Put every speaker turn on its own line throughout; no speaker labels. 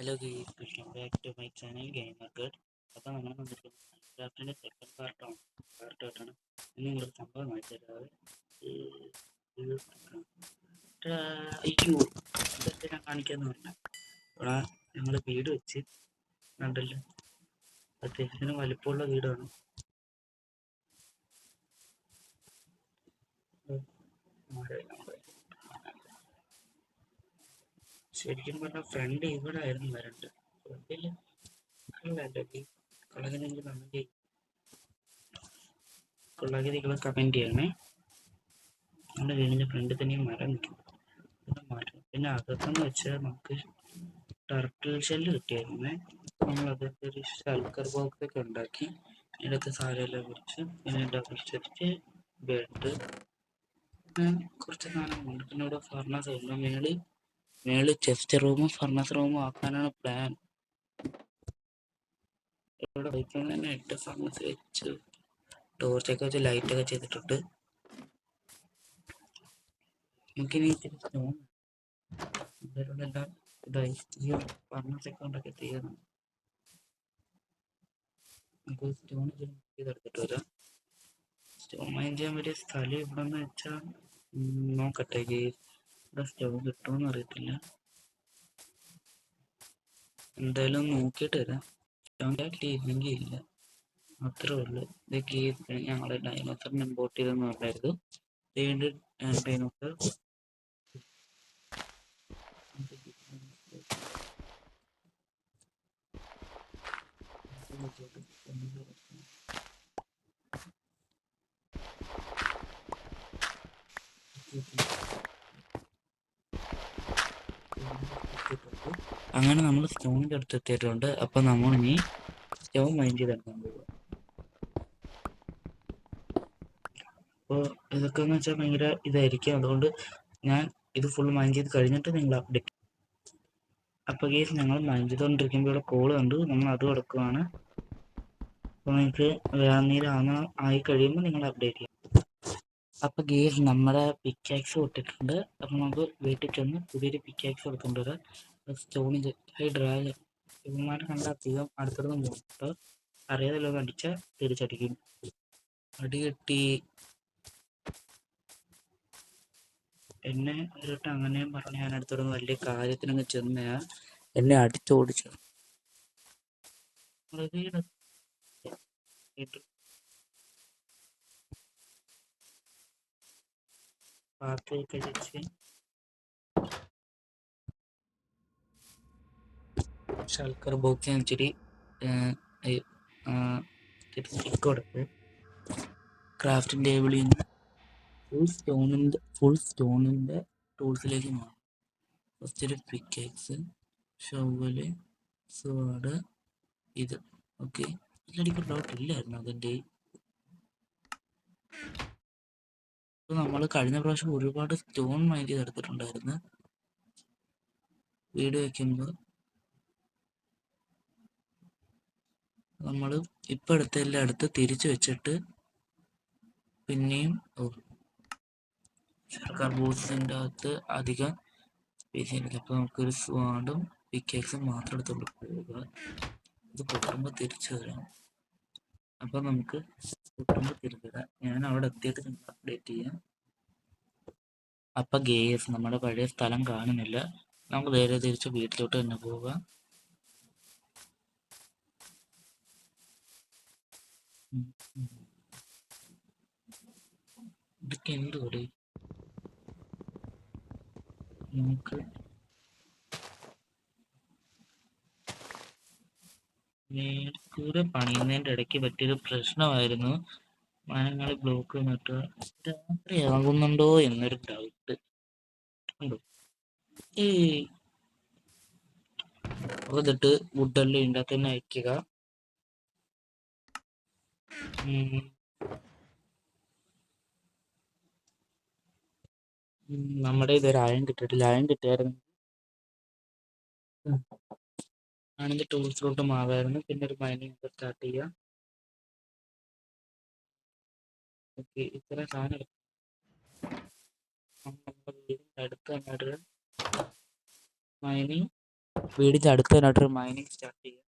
Hello guys, welcome back to my channel gamer ഗഡ്. അപ്പോൾ നമ്മൾ വന്നിരിക്കുന്നത് മൈൻക്രാഫ്റ്റിൻ്റെ സെക്കൻഡ് പാർട്ടായിട്ടാണ്. ഇനി നിങ്ങളൊരു സംഭവം വായിച്ചത് അയ്യോ ഇതൊക്കെ ഞാൻ കാണിക്കാമെന്ന് പറഞ്ഞാൽ ഇവിടെ ഞങ്ങൾ വീട് വെച്ച് കണ്ടല്ലോ. അത്യാവശ്യത്തിന് വലിപ്പമുള്ള വീടാണ്. ശരിക്കും പറഞ്ഞാൽ ഫ്രണ്ട് ഇവിടെ ആയിരുന്നു വരേണ്ടത്. ഫ്രണ്ടിൽ കൊള്ളാകിരികളെ കമൻറ്റ് ചെയ്യണേ. നമ്മുടെ വീടിൻ്റെ ഫ്രണ്ടിൽ തന്നെ മരം നിൽക്കും. പിന്നെ അകത്തെന്ന് വെച്ചാൽ നമുക്ക് ടർട്ടിൽ ഷെല്ല് കിട്ടിയായിരുന്നേ. നമ്മളത് ഒരു ഷൽക്കർ ബോക്സ് ഒക്കെ ഉണ്ടാക്കി അതിനകത്ത് സാധനമെല്ലാം കുറിച്ച് പിന്നെ ഡബിൾ ബെഡ് കുറച്ച് സാധനങ്ങളുണ്ട്. പിന്നെ ഇവിടെ ഫർണസ് ഉണ്ട്. മേളിൽ ചെസ്റ്റ് റൂമും ഫർണസ് റൂമും ആക്കാനാണ് പ്ലാൻ. ഇവിടെ വയ്ക്കാൻ തന്നെ 8 ഫർണസ് വെച്ച് ടോർച്ചൊക്കെ വെച്ച് ലൈറ്റൊക്കെ ചെയ്തിട്ടുണ്ട്. നമുക്കിനി ഇത്തിരി സ്റ്റോൺ എല്ലാം ഇതായി ഫർണസൊക്കെ ഉണ്ടാക്കി ചെയ്യണം. നമുക്ക് സ്റ്റോൺ ചെയ്തെടുത്തിട്ട് വരാം. സ്റ്റോൺ മൈൻ ചെയ്യാൻ പറ്റിയ സ്ഥലം ഇവിടെ എന്ന് വെച്ചാൽ നോക്കട്ടെ. ഇവിടെ സ്റ്റോൺ കിട്ടുമെന്ന് അറിയത്തില്ല. എന്തായാലും നോക്കിയിട്ട് വരാം. സ്റ്റോൺ ഇല്ലെങ്കിൽ ഇല്ല, അത്രേ ഉള്ളൂ. ഇതൊക്കെ ഞങ്ങളെ ഡൈനോസറിന് ഇമ്പോർട്ട് ചെയ്തെന്ന് പറഞ്ഞായിരുന്നു. വീണ്ടും ഡൈനോസർ അങ്ങനെ നമ്മൾ സ്റ്റോണിൻ്റെ അടുത്ത് എത്തിയിട്ടുണ്ട്. അപ്പം നമ്മൾ ഇനി സ്റ്റോൺ മൈൻ ചെയ്തെടുക്കാൻ പോകുക. അപ്പോൾ ഇതൊക്കെ എന്ന് വെച്ചാൽ ഭയങ്കര ഇതായിരിക്കും. അതുകൊണ്ട് ഞാൻ ഇത് ഫുൾ മൈൻ ചെയ്ത് കഴിഞ്ഞിട്ട് നിങ്ങൾ അപ്ഡേറ്റ്. അപ്പോൾ കേസ് ഞങ്ങൾ മൈൻ ചെയ്തുകൊണ്ടിരിക്കുമ്പോൾ ഇവിടെ കോൾ കണ്ടു. നമ്മൾ അത് കൊടുക്കുകയാണ്. അപ്പോൾ നിങ്ങൾക്ക് ആയി കഴിയുമ്പോൾ നിങ്ങൾ അപ്ഡേറ്റ് ചെയ്യും. അപ്പോൾ ഗേസ് നമ്മുടെ പിക്കാക്സ് കൊടുത്തിട്ടുണ്ട്. അപ്പോൾ നമുക്ക് വീട്ടിൽ ചെന്ന് പുതിയൊരു പിക്കാക്സ് കൊടുക്കേണ്ടി വരാം. സ്റ്റോണിൽ ഡ്രാഗ് ഇവന്മാരെ കണ്ടാൽ അധികം അടുത്തടുത്ത് പോകുന്നുണ്ട്. അറിയാതല്ലോ കടിച്ചാൽ തിരിച്ചടിക്കും. അടി കിട്ടി. എന്നെ ഒരിട്ട് അങ്ങനെയും പറഞ്ഞ് ഞാൻ അടുത്തോടൊന്ന് വലിയ കാര്യത്തിനങ്ങ് ചെന്ന എന്നെ അടിച്ചോടിച്ചു. പാർട്ടിയൊക്കെ വെച്ച് ഷൽക്കർ ബോക്സ് ഇച്ചിരി സ്റ്റിക്ക് കൊടുത്ത് ക്രാഫ്റ്റിംഗ് ടേബിളിൽ നിന്ന് ഫുൾ സ്റ്റോണിൻ്റെ ടൂൾസിലേക്ക് മാറും. ഫസ്റ്റ് ഒരു പിക്കേക്സ്, ഷവല്, സ്വാഡ്, ഇത്. ഓക്കെ, ഇതിലടിക്ക് ഡൗട്ട് ഇല്ലായിരുന്നു അതിൻ്റെ. ഇപ്പോൾ നമ്മൾ കഴിഞ്ഞ പ്രാവശ്യം ഒരുപാട് സ്റ്റോൺ മൈൻ ചെയ്തെടുത്തിട്ടുണ്ടായിരുന്നു വീട് വയ്ക്കുമ്പോൾ. നമ്മൾ ഇപ്പം എടുത്തെല്ലാം എടുത്ത് തിരിച്ചു വെച്ചിട്ട് പിന്നെയും സർക്കാർ ബോക്സിൻ്റെ അകത്ത് അധികം സ്പേസ് ഇല്ല. അപ്പോൾ നമുക്കൊരു സ്വാഡും പിക്കേക്സും മാത്രം എടുത്തുകൊണ്ട് പോവുക. ഇത് പൊട്ടുമ്പോൾ തിരിച്ചു വരാം. അപ്പോൾ നമുക്ക് പൊട്ടുമ്പോൾ തിരിച്ചു വരാം. ഞാൻ അവിടെ എത്തിയിട്ട് നിങ്ങൾ അപ്ഡേറ്റ് ചെയ്യാം. അപ്പം ഗേസ് നമ്മുടെ പഴയ സ്ഥലം കാണുന്നില്ല. നമുക്ക് നേരെ തിരിച്ച് വീട്ടിലോട്ട് തന്നെ പോവുക. ഇതൊക്കെ എന്തുകൂടി നമുക്ക് മേൽക്കൂര പണിയുന്നതിൻ്റെ ഇടയ്ക്ക് പറ്റിയൊരു പ്രശ്നമായിരുന്നു. മരങ്ങൾ ബ്ലോക്ക് നട്ട് രാത്രിയാകുന്നുണ്ടോ എന്നൊരു ഡൗട്ട് ഉണ്ടോ. എന്നിട്ട് വുഡെല്ലാം ഇതിൻ്റെ അകത്ത് തന്നെ അയക്കുക. നമ്മുടെ ഇതൊരു അയൺ കിട്ടിയിട്ടില്ല. അയൺ കിട്ടിയായിരുന്നു ആണെങ്കിൽ ടൂൾസിലോട്ട് മാറായിരുന്നു. പിന്നെ ഒരു മൈനിങ് സ്റ്റാർട്ട് ചെയ്യാം. ഓക്കെ, ഇത്ര സാധനം അടുത്ത് തന്നെ മൈനിങ് വീടിൻ്റെ അടുത്ത് തന്നെയായിട്ടൊരു മൈനിങ് സ്റ്റാർട്ട് ചെയ്യാം.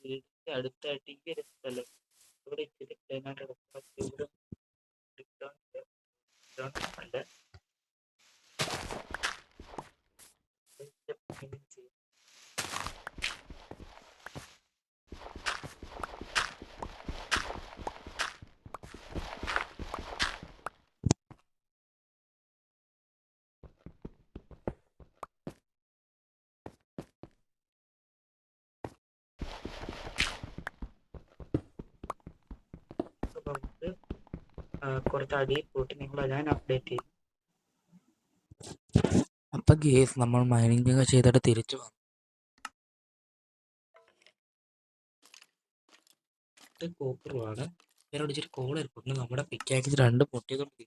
വീടിൻ്റെ അടുത്തായിട്ട് ഈ ഒരു സ്ഥലം ഇവിടെ ഇച്ചിരി ക്ലീനായിട്ട് കിടക്കുക. ഇവിടെ അല്ല ചെയ്യാം. നമുക്ക് കുറച്ച് അടിയിൽ പോയിട്ട് നിങ്ങളെ ഞാൻ അപ്ഡേറ്റ് ചെയ്യും. അപ്പം ഗേസ് നമ്മൾ മൈനിങ് ഒക്കെ ചെയ്തിട്ട് തിരിച്ചു വന്നു. കോപ്പറുമാണ് വേറെ ഇച്ചിരി കോൾ ഇരിപ്പുണ്ട്. നമ്മുടെ പിക്കാക്സ് 2 പൊട്ടിയതുകൊണ്ട്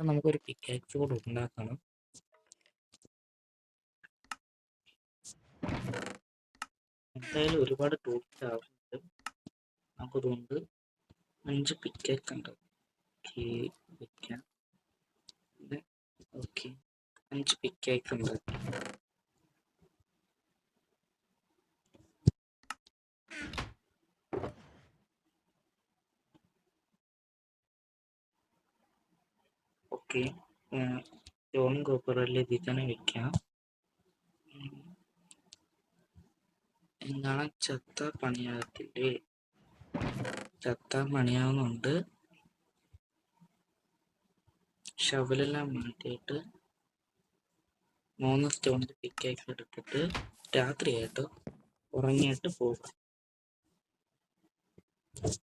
നമുക്കൊരു പിക്കാക്സ് കൂടെ ഉണ്ടാക്കണം. എന്തായാലും ഒരുപാട് ടൂൾസ് ആവശ്യമുണ്ട്. നമുക്കതുകൊണ്ട് 5 പിക്കാക്സ് ഉണ്ട്. വെക്കാം. ഓക്കെ 5 പിക്കാക്സ് ഉണ്ട്. ഓക്കെ സ്റ്റോൺ കോപ്പറിൽ ഇതിൽ തന്നെ വെക്കാം. എന്താണ് ചത്ത പണിയാകത്തില്ലേ? ചത്ത പണിയാവുന്നുണ്ട്. ഷവലെല്ലാം മാറ്റിയിട്ട് 3 സ്റ്റോണിൻ്റെ പിക്കാക്സ് എടുത്തിട്ട് രാത്രിയായിട്ട് ഉറങ്ങിയിട്ട് പോകാം.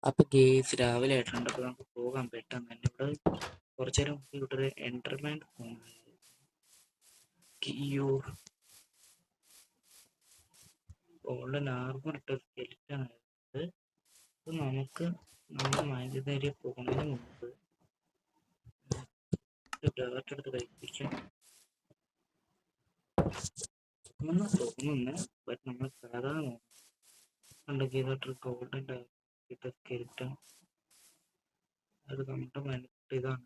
അപ്പൊ ഗേസ് രാവിലെ ആയിട്ടുണ്ട്. അപ്പൊ നമുക്ക് പോകാൻ പെട്ടെന്ന് തന്നെ. ഇവിടെ കുറച്ചു നേരം ഇവിടെ എൻ്റർമെൻറ്റ് ഗോൾഡൻ ആർമർ ഇട്ട സ്കെലിറ്റൺ ആയത്. നമുക്ക് നമ്മൾ മൈനേരിയ പോകുന്നതിന് മുമ്പ് ഡേർട്ട് എടുത്ത് കഴിപ്പിക്കാം എന്ന് തോന്നുന്നു. ബട്ട് നമ്മൾ സാധാരണ ഉണ്ടെങ്കിൽ ഗോൾഡൻ ഇട്ട സ്കെലിറ്റൺ അത് നമ്മുടെ മനസ്സിൽ ഇതാണ്.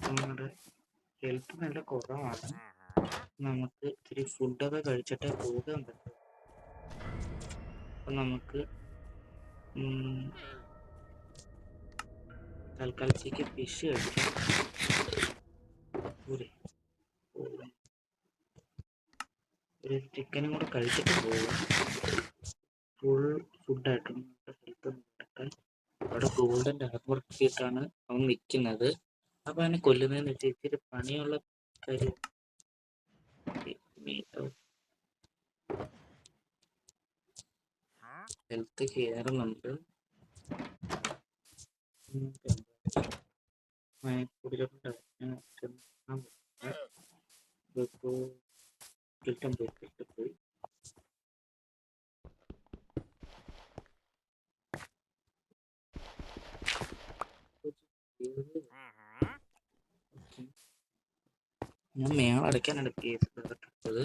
നമ്മുടെ ഹെൽത്ത് നല്ല കുറവാണ്. നമുക്ക് ഇത്തിരി ഫുഡൊക്കെ കഴിച്ചിട്ടേ പോകാൻ പറ്റും. അപ്പം നമുക്ക് തൽക്കാലത്തേക്ക് ഫിഷ് കഴിക്കാം. ഒരു ചിക്കനും കൂടെ കഴിച്ചിട്ട് പോകാം. ഫുൾ ഫുഡായിട്ടുണ്ട്. ഹെൽത്ത് നോക്കാൻ അവിടെ ഗോൾഡൻ ആർമർ കിട്ടിയിട്ടാണ് അവൻ നിൽക്കുന്നത്. അപ്പം അവനെ കൊല്ലുന്നതെന്ന് വെച്ചാൽ ഇച്ചിരി പണിയുള്ള കാര്യം. ഹെൽത്ത് കയറുന്നുണ്ട്. പോയി ഞാൻ മേളടയ്ക്കാനാണ് കേസ് കേട്ടിട്ടത്.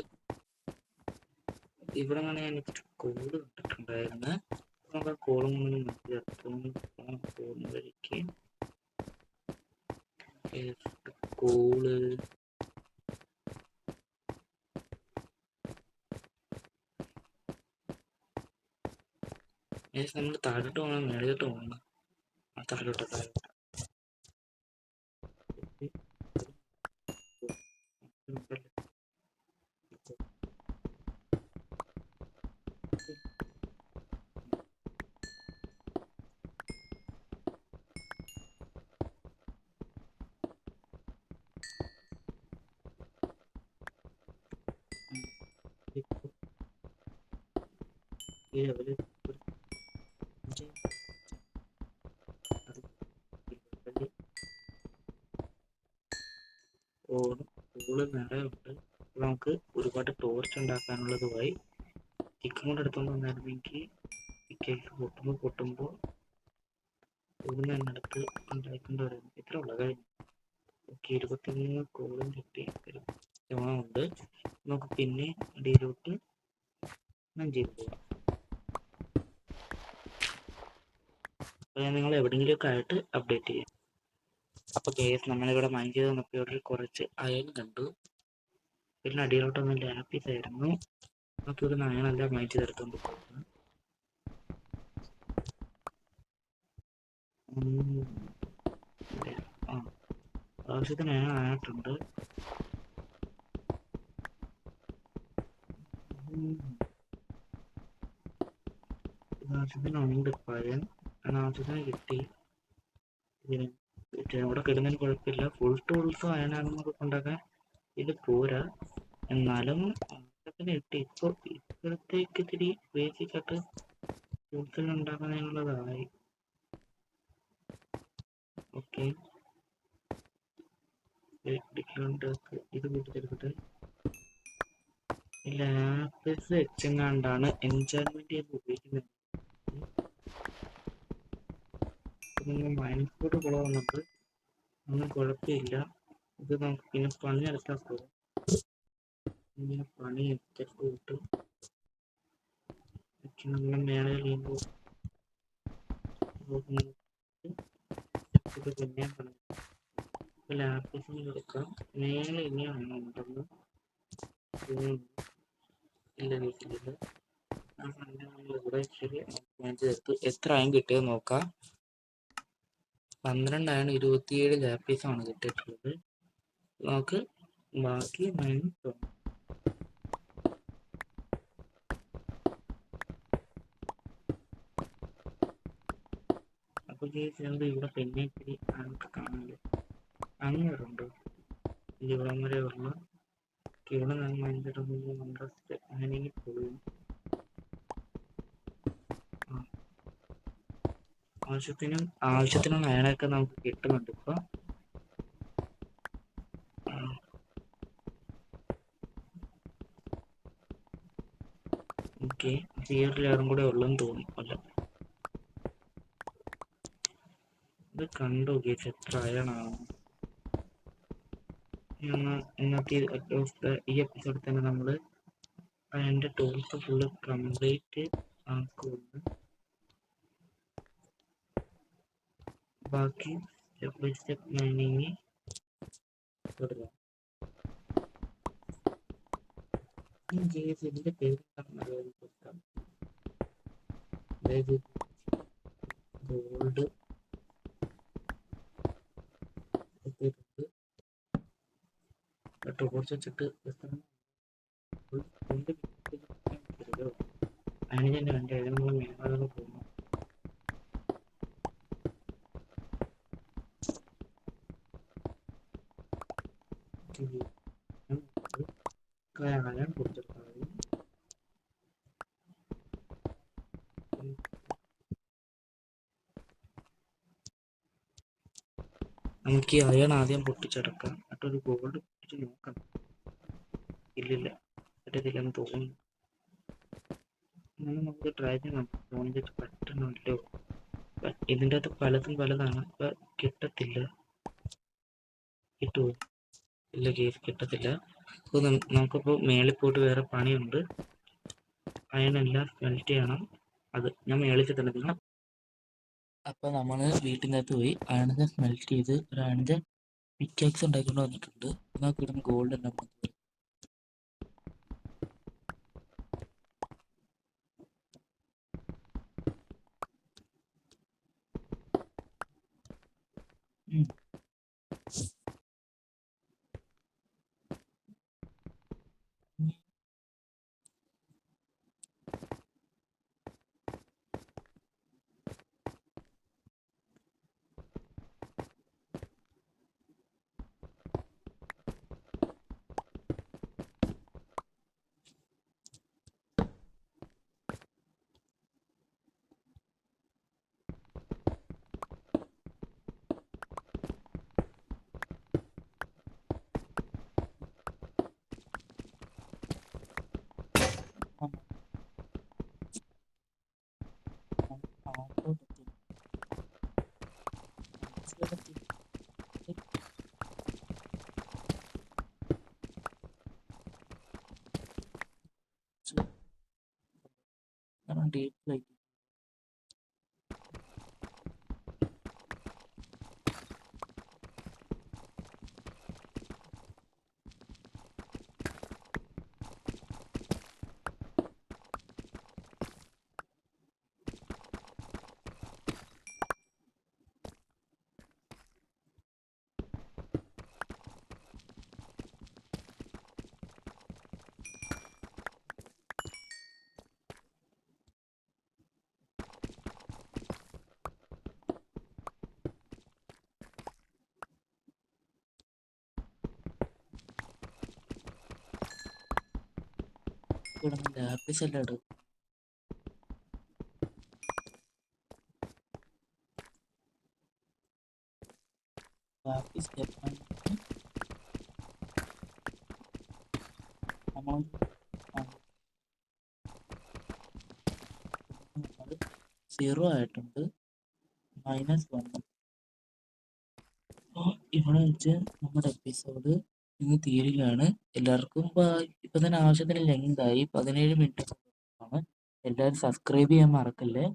ഇവിടെ ഞാൻ എനിക്ക് കോള് കണ്ടിട്ടുണ്ടായിരുന്നു. നമുക്ക് ആ കോളും കൊണ്ട് പോകുന്ന വഴിക്ക് കോള് നമ്മൾ താഴോട്ട് പോകണം മേളിലോട്ട് പോകണം. താഴോട്ട് ഈ ലെവല് ഓള് നിറയുണ്ട്. നമുക്ക് ഒരുപാട് ടോർച്ച് ഉണ്ടാക്കാനുള്ളതുമായി ചിക്കൻ കൊണ്ട് എടുത്തുകൊണ്ട് വന്നായിരുന്നെങ്കിൽ ഈ കേക്ക് പൊട്ടുമ്പോൾ ഒന്ന് തന്നെ അടുത്ത് ഉണ്ടായിക്കൊണ്ട് വരും. ഇത്ര ഉള്ള കാര്യം. ഓക്കെ, 23 കോളും കിട്ടി. ഉണ്ട്. നമുക്ക് പിന്നെ അടിയിലോട്ട് ഞാൻ ചെയ്തു പോകാം. അപ്പോൾ ഞാൻ നിങ്ങൾ എവിടെയെങ്കിലുമൊക്കെ ആയിട്ട് അപ്ഡേറ്റ് ചെയ്യാം. അപ്പോൾ കേസ് നമ്മളിവിടെ മൈൻഡ് ചെയ്ത് നോക്കിയവരിൽ കുറച്ച് അയൺ കണ്ടു. പിന്നെ അടിയിലോട്ടൊന്നും ലാപ്പീസ് ആയിരുന്നു. നമുക്കിവിടെ അയണെല്ലാം മൈൻഡ് ചെയ്തെടുത്തുകൊണ്ട് പോകുന്നു. ആവശ്യത്തിന് അയൺ ആയിട്ടുണ്ട്. ആവശ്യത്തിനുണ്ട് പഴം, ആവശ്യത്തിന് കിട്ടി. ഇവിടെ കിടുന്നതിന് കുഴപ്പമില്ല. ഫുൾ ടൂൾസും അയണാണെന്നൊക്കെ കൊണ്ടൊക്കെ ഇത് പോരാ. എന്നാലും ആവശ്യത്തിന് കിട്ടി. ഇപ്പോഴത്തേക്ക് ഇത്തിരി ബേസിക് ആയിട്ട് ടൂൾസിൽ ഉണ്ടാക്കുന്നതിനുള്ളതായി. ഓക്കെ, ഇത് കൂട്ടിച്ചെടുത്തിട്ട് ലാപ്പിസ് വെച്ചെങ്ങാണ്ടാണ് എൻചാൻമെന്റ് ചെയ്ത് ഉപയോഗിക്കുന്നത്. മൈനസ് കോഡ് കുറവുന്നുണ്ട്, ഒന്നും കുഴപ്പമില്ല. ഇത് നമുക്ക് പിന്നെ പണിയെടുത്താൽ പോകും. ഇങ്ങനെ പണി എടുത്തിട്ട് നമ്മൾ മേള ചെയ്യുമ്പോൾ ഇത് പിന്നെ പണി ലാപ്പിസിന് കൊടുക്കാം. മേലെ ഇനിയാണ് ഉണ്ടെന്ന് ഇല്ല വീട്ടിലില്ല. ഇവിടെ ശരി ഞാൻ ചേർത്ത് എത്ര ആയും കിട്ടിയത് നോക്കാം. 12 ആണ്, 27 ലാപ്പീസാണ് കിട്ടിയിട്ടുള്ളത്. നമുക്ക് ബാക്കി മൈനസ് അപ്പോൾ ചെയ്യുന്നത് ഇവിടെ പിന്നെ ഇത്തിരി ആൾക്ക് കാണില്ല. അങ്ങനെയുണ്ട് ഇവിടെ വരെ ഉള്ള ഇവിടെ ഞാൻ മൈൻഡിടുമ്പോൾ നമ്മുടെ അങ്ങനെയെങ്കിൽ പോകും. ആവശ്യത്തിനും അയണൊക്കെ നമുക്ക് കിട്ടുന്നുണ്ട് ഇപ്പൊ. ഓക്കെ, ഈ ഒരു ലെയറും കൂടെ ഉള്ളെന്ന് തോന്നുന്നു. അല്ല, ഇത് കണ്ടു കേസ് എത്ര അയണാണ്. ഇന്നത്തെ ഈ എപ്പിസോഡിൽ തന്നെ നമ്മൾ അതിൻ്റെ ടൂൾസ് ഫുള്ള് കംപ്ലീറ്റ് ആക്കുന്നു. ബാക്കി സ്റ്റെപ്പ് ബൈ സ്റ്റെപ്പ് മൈനിങ് തുടരാം. ഇതിന്റെ പേര് അതായത് ഗോൾഡ് ടോർച്ച് വെച്ചിട്ട് അതിന് തന്നെ വേണ്ട അതിന് നമ്മൾ മേഘാലയ പോകുന്നു. കായം കൊടുത്തിട്ടാണ് നമുക്ക് ഈ അയൺ ആദ്യം പൊട്ടിച്ചെടുക്കാം. എന്നിട്ടൊരു ഗോൾഡ് പൊട്ടിച്ച് നോക്കാം. ഇല്ലില്ല, പറ്റത്തില്ലെന്ന് തോന്നുന്നു. നമുക്ക് ട്രൈ ചെയ്യാം. തോന്നിട്ട് പറ്റണമല്ലോ. ഇതിൻ്റെ അകത്ത് പലതാണ്. ഇപ്പൊ കിട്ടത്തില്ല. കിട്ടുമോ? ഇല്ല കേസ് കിട്ടത്തില്ല. അപ്പോൾ നമുക്കിപ്പോൾ മേളിൽ പോയിട്ട് വേറെ പണിയുണ്ട്. അയണെല്ലാം സ്മെൽറ്റ് ചെയ്യണം. അത് ഞാൻ മേളിൽ തന്നെ. അപ്പോൾ നമ്മൾ വീട്ടിൻ്റെ അകത്ത് പോയി അയണിനെ സ്മെൽറ്റ് ചെയ്ത് ഒരു അയണിൻ്റെ പിക്കാക്സ് ഉണ്ടാക്കിക്കൊണ്ട് വന്നിട്ടുണ്ട്. നമുക്ക് ഇവിടുന്ന് ഗോൾഡ് എല്ലാം കാരണം ഡീപ്പ് ലൈറ്റ് ഇവിടെ ലാപ്പിസ് എല്ലാം ഇടും. ലാപ്പിസ് നമ്മൾ 0 ആയിട്ടുണ്ട്. -1. അപ്പോൾ ഇവിടെ വെച്ച് നമ്മുടെ എപ്പിസോഡ് ഇന്ന് തീരുകയാണ്. എല്ലാവർക്കും ഇപ്പൊ തന്നെ ആവശ്യത്തിന് ലെങ്തായി 17 മിനിറ്റ് ആണ്. എല്ലാവരും സബ്സ്ക്രൈബ് ചെയ്യാൻ മറക്കല്ലേ.